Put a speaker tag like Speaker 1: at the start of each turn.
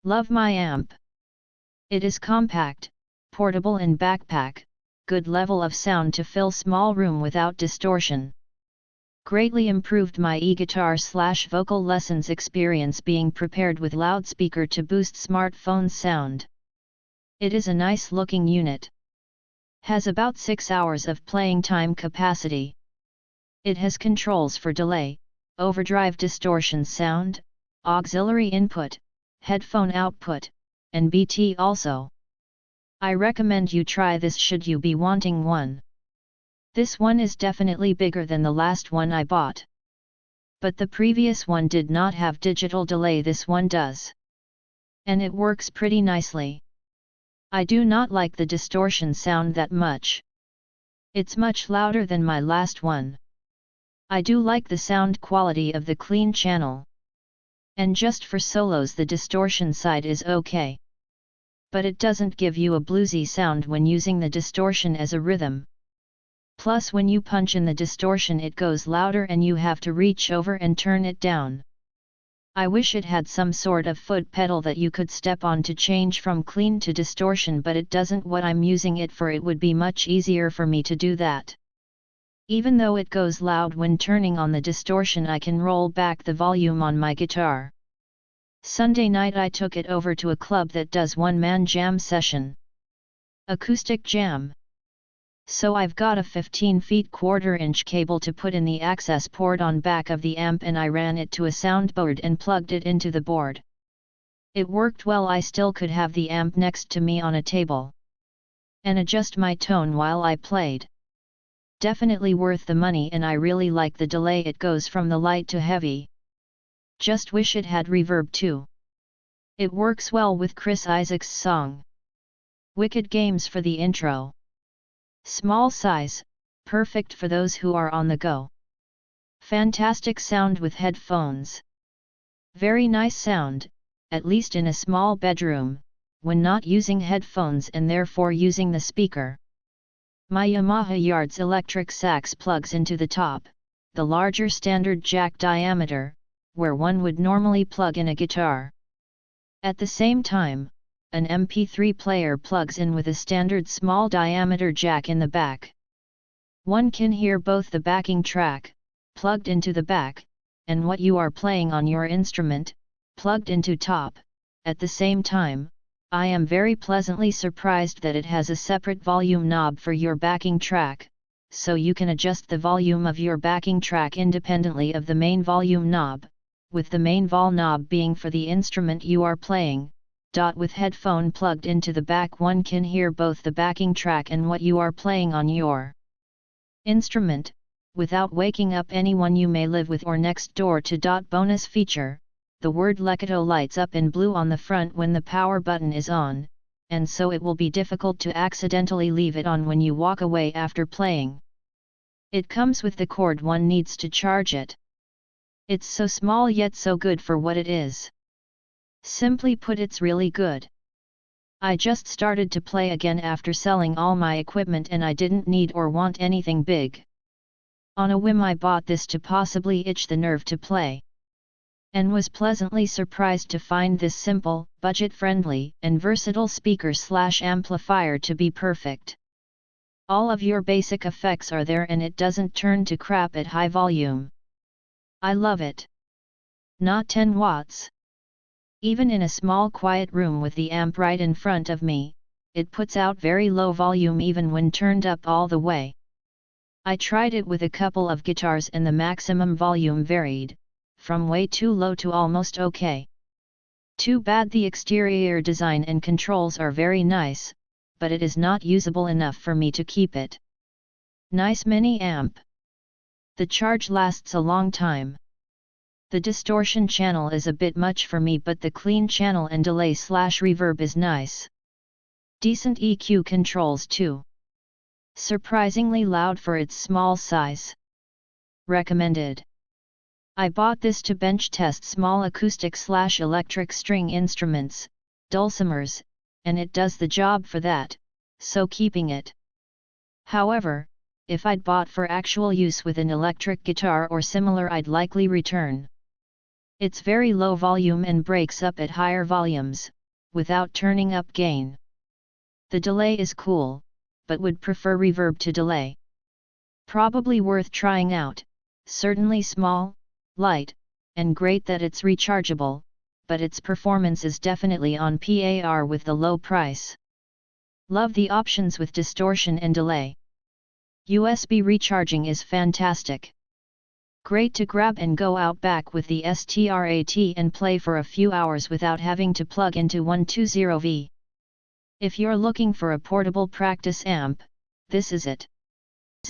Speaker 1: Love my amp. It is compact, portable in backpack, good level of sound to fill small room without distortion. Greatly improved my e-guitar/vocal lessons experience being prepared with loudspeaker to boost smartphone sound. It is a nice looking unit. Has about 6 hours of playing time capacity. It has controls for delay, overdrive distortion sound, auxiliary input, headphone output, and BT also. I recommend you try this should you be wanting one. This one is definitely bigger than the last one I bought. But the previous one did not have digital delay, this one does. And it works pretty nicely. I do not like the distortion sound that much. It's much louder than my last one. I do like the sound quality of the clean channel. And just for solos the distortion side is okay. But it doesn't give you a bluesy sound when using the distortion as a rhythm. Plus when you punch in the distortion it goes louder and you have to reach over and turn it down. I wish it had some sort of foot pedal that you could step on to change from clean to distortion, but it doesn't. What I'm using it for, it would be much easier for me to do that. Even though it goes loud when turning on the distortion, I can roll back the volume on my guitar. Sunday night I took it over to a club that does one-man jam session. Acoustic jam. So I've got a 15 feet 1/4 inch cable to put in the access port on back of the amp, and I ran it to a soundboard and plugged it into the board. It worked well. I still could have the amp next to me on a table and adjust my tone while I played. Definitely worth the money, and I really like the delay. It goes from the light to heavy. Just wish it had reverb too. It works well with Chris Isaak's song Wicked Games for the intro. Small size, perfect for those who are on the go. Fantastic sound with headphones. Very nice sound, at least in a small bedroom, when not using headphones and therefore using the speaker. My Yamaha Yards electric sax plugs into the top, the larger standard jack diameter, where one would normally plug in a guitar. At the same time, an MP3 player plugs in with a standard small diameter jack in the back. One can hear both the backing track, plugged into the back, and what you are playing on your instrument, plugged into top. At the same time, I am very pleasantly surprised that it has a separate volume knob for your backing track, so you can adjust the volume of your backing track independently of the main volume knob, with the main vol knob being for the instrument you are playing. With headphone plugged into the back, one can hear both the backing track and what you are playing on your instrument, without waking up anyone you may live with or next door to. Bonus feature, the word LEKATO lights up in blue on the front when the power button is on, and so it will be difficult to accidentally leave it on when you walk away after playing. It comes with the cord one needs to charge it. It's so small yet so good for what it is. Simply put, it's really good. I just started to play again after selling all my equipment, and I didn't need or want anything big. On a whim I bought this to possibly itch the nerve to play. And was pleasantly surprised to find this simple, budget-friendly, and versatile speaker/amplifier to be perfect. All of your basic effects are there and it doesn't turn to crap at high volume. I love it. Not 10 watts. Even in a small quiet room with the amp right in front of me, it puts out very low volume even when turned up all the way. I tried it with a couple of guitars and the maximum volume varied, from way too low to almost okay. Too bad the exterior design and controls are very nice, but it is not usable enough for me to keep it. Nice mini amp. The charge lasts a long time. The distortion channel is a bit much for me, but the clean channel and delay/reverb is nice. Decent EQ controls too. Surprisingly loud for its small size. Recommended. I bought this to bench test small acoustic/electric string instruments, dulcimers, and it does the job for that, so keeping it. However, if I'd bought for actual use with an electric guitar or similar, I'd likely return. It's very low volume and breaks up at higher volumes, without turning up gain. The delay is cool, but would prefer reverb to delay. Probably worth trying out, certainly small, light, and great that it's rechargeable, but its performance is definitely on par with the low price. Love the options with distortion and delay. USB recharging is fantastic. Great to grab and go out back with the STRAT and play for a few hours without having to plug into 120V. If you're looking for a portable practice amp, this is it.